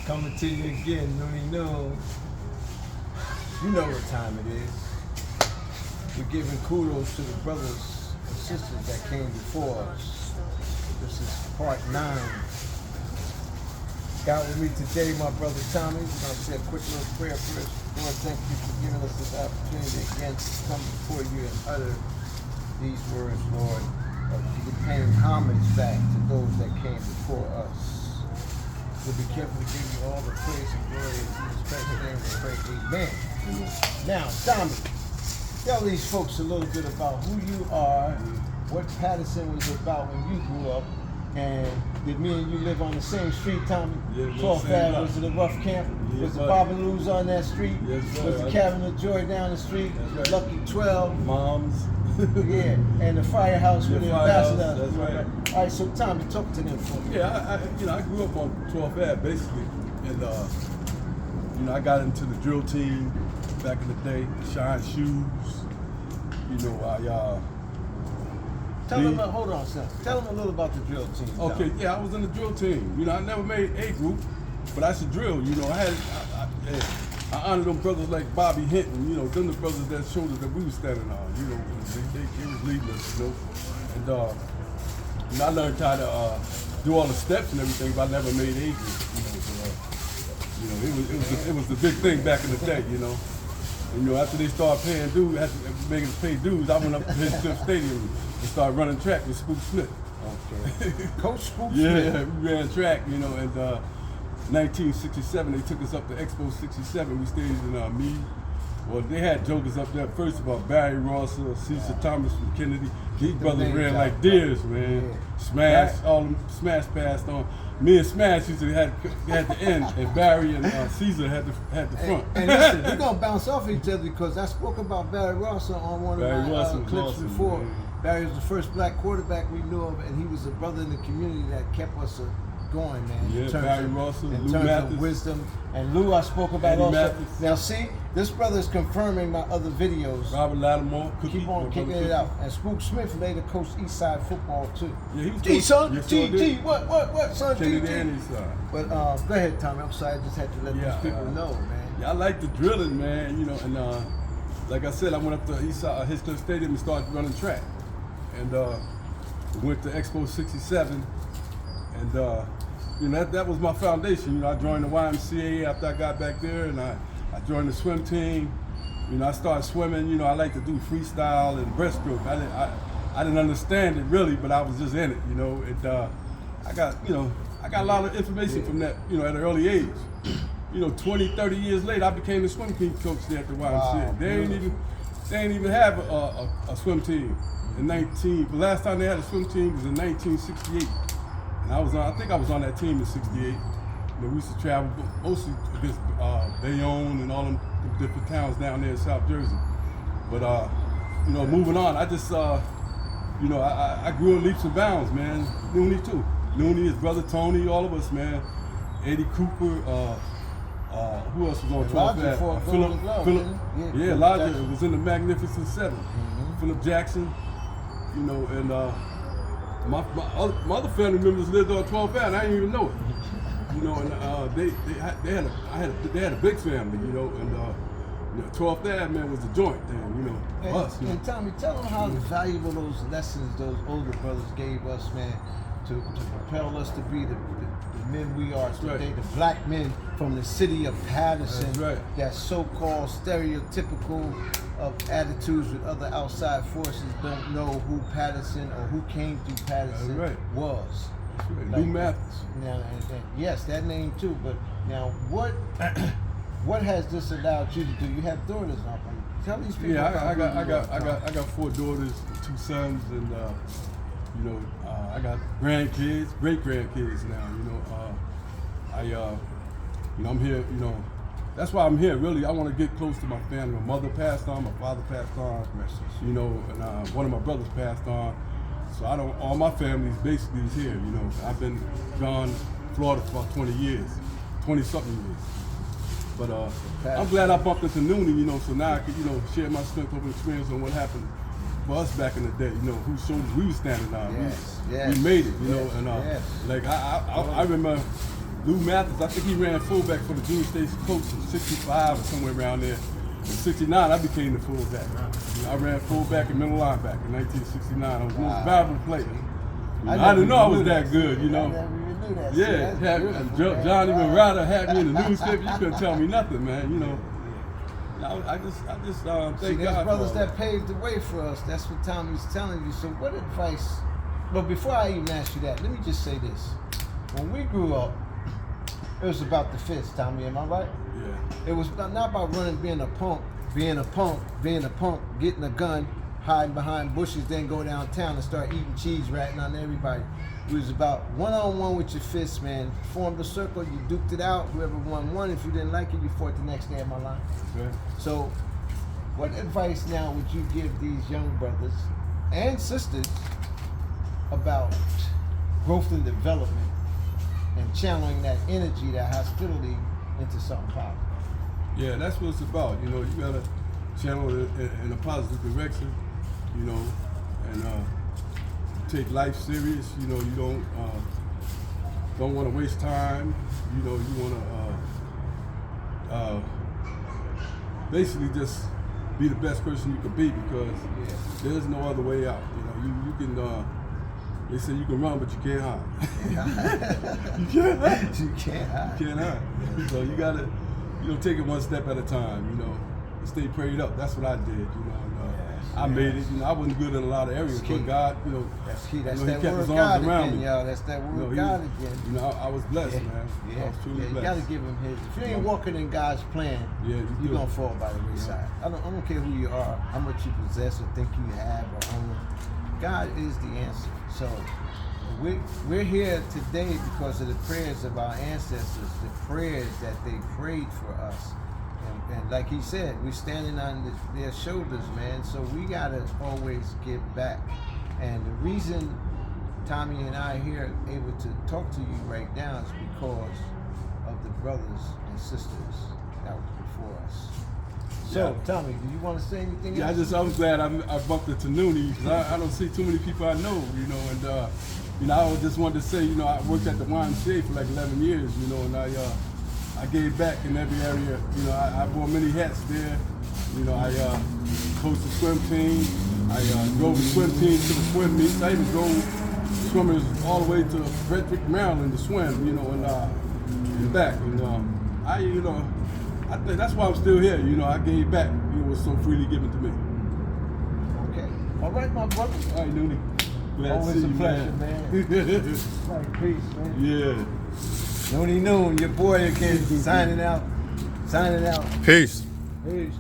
Coming to you again, Noonie Noon. You know what time it is. We're giving kudos to the brothers and sisters that came before us. This is part 9. Got with me today my brother Tommy. We're going to say a quick little prayer first. Lord, thank you for giving us this opportunity again to come before you and utter these words, Lord. You're paying homage back to those that came before us. We'll be careful to give you all the praise and glory in Jesus Christ's name. We pray, amen. Now, Tommy, tell these folks a little bit about who you are, what Patterson was about when you grew up, and did me and you live on the same street, Tommy? Yeah, 12th Ave, was it a rough camp? Yeah, was the Babaloo's on that street? Yes, sir. Was the Cabin of Joy down the street? Right. Lucky 12? Moms. Yeah, and the firehouse with the ambassador. That's right. All right, so Tommy, talk to them for me. Yeah, I grew up on 12th Ave basically, and I got into the drill team back in the day, Shine Shoes. Tell them, hold on, son. Tell them a little about the drill team. Okay, Tommy. yeah, I was in the drill team. I never made A group, but I should drill. I honor them brothers like Bobby Hinton. Them the brothers that shoulders that we were standing on. They was leading us. And I learned how to do all the steps and everything, but I never made A group. It was the big thing back in the day. After they started paying dues, after making us pay dues, I went up to Smith Stadium and started running track with Spook Smith. Okay. Coach Spook Smith. Yeah, we ran track, and 1967 they took us up to Expo 67. We stayed in Meade. Well, they had jokers up there. First of all, Barry Ross, Cecil Thomas from Kennedy. These brothers ran like deers, man. Yeah. Smash, all them Smash passed on. Me and Smash used to had the end, and Barry and Caesar had the front. And listen, we're gonna bounce off each other because I spoke about Barry Ross on one of my clips awesome, before. man. Barry was the first black quarterback we knew of, and he was a brother in the community that kept us going, man. Yeah, Barry Russell, in Lou terms Mathis. of wisdom. And Lou I spoke about Eddie also. Mathis. Now see, this brother is confirming my other videos. Robert Lattimore, Cookie. Keep on kicking it out. And Spook Smith later coached Eastside football too. Yeah, he was G son, yes, G, what, son, G. Kennedy and his son. But go ahead, Tommy. I'm sorry, I just had to let these people know, man. Yeah, I like the drilling, man. And like I said, I went up to Eastside Hiscliff Stadium and started running track, and we went to Expo 67, and that was my foundation. I joined the YMCA after I got back there, and I joined the swim team. I started swimming. I like to do freestyle and breaststroke. I didn't understand it really, but I was just in it. I got a lot of information from that, at an early age. 20, 30 years later, I became the swim team coach there at the YMCA. Wow, they ain't even have a swim team. The last time they had a swim team was in 1968. And I think I was on that team in 68. We used to travel mostly against Bayonne and all them different towns down there in South Jersey. But moving on, I just I grew in leaps and bounds, man. Noonie too. Noonie, his brother Tony, all of us, man. Eddie Cooper, who else was on 12th Philip. Yeah, Elijah was in the Magnificent Seven. Mm-hmm. Philip Jackson, and my other family members lived on 12th Ave. I didn't even know it. And they had a big family, and 12th Ave, man, was the joint then, us. And Tommy, tell them how valuable those lessons those older brothers gave us, man, to propel us to be the men we are today, right. the black men from the city of Patterson. That's right. That so-called stereotypical of attitudes with other outside forces don't know who Patterson or who came through Patterson was. That's right. Like, Lou Mathis. Now, and yes, that name too. But now, what has this allowed you to do? You have daughters now. Tell these people. Yeah, I got 4 daughters, 2 sons, and I got grandkids, great grandkids now. I'm here. That's why I'm here. Really, I want to get close to my family. My mother passed on, my father passed on. And one of my brothers passed on. So all my family basically is here. I've been gone Florida for about 20 years, 20-something years. But I'm glad I bumped into Noonie, so now I could, share my strength over experience on what happened for us back in the day, whose shoulders we were standing on. Yes, we made it, yes, and yes. like I remember Lou Mathis, I think he ran fullback for the junior state coach in 65 or somewhere around there. In 69, I became the fullback. You know, I ran fullback and middle linebacker in 1969. I was the most valuable player. You know, I didn't know I was that good, you know. I never even knew that. Yeah, See, that's beautiful, Johnny man. Manrada had me in the newspaper. You couldn't tell me nothing, man. You know. I just See, thank there's God brothers for that paved the way for us. That's what Tommy's telling you. So what advice? But before I even ask you that, let me just say this. When we grew up, it was about the fist, Tommy, am I right? Yeah. It was not about running, being a punk, getting a gun, hiding behind bushes, then go downtown and start eating cheese, ratting on everybody. It was about one-on-one with your fists, man. Formed a circle, you duked it out. Whoever won. If you didn't like it, you fought the next day in my line. Okay. So, what advice now would you give these young brothers and sisters about growth and development and channeling that energy, that hostility into something positive? Yeah, that's what it's about. You know, you gotta channel it in a positive direction. You know, and take life serious. You know, you don't want to waste time. You know, you want to basically just be the best person you can be, because there's no other way out. You know, you can. They say you can run, but you can't hide. You can't hide. You can't hide. You can't hide. So you gotta, take it one step at a time. You know, and stay prayed up. That's what I did. You know. I made it. You know, I wasn't good in a lot of areas, but God, that's key. That's he that kept word his God arms around again, me. y'all. That's that word God again. You know, I was blessed, man. I was truly you blessed. gotta give him his. If you ain't walking in God's plan, you're gonna fall by the wayside. I don't care who you are, how much you possess or think you have or own. God is the answer. So we're here today because of the prayers of our ancestors, the prayers that they prayed for us. And like he said, we're standing on their shoulders, man. So we gotta always give back. And the reason Tommy and I are here able to talk to you right now is because of the brothers and sisters that was before us. So, Tommy, do you want to say anything else? I was glad I bumped into Noonie, because I don't see too many people I know, and I just wanted to say, I worked at the YMCA for like 11 years, and I gave back in every area. I wore many hats there. I coached the swim team. I drove the swim team to the swim meets. I even drove swimmers all the way to Frederick, Maryland to swim, and back. I think that's why I'm still here. I gave back. It was so freely given to me. Okay. All right, my brother. All right, Noonie. Glad Always to see a you, pleasure, man. Like peace, man. Yeah. Noonie Noon, your boy again, signing out. Peace. Peace.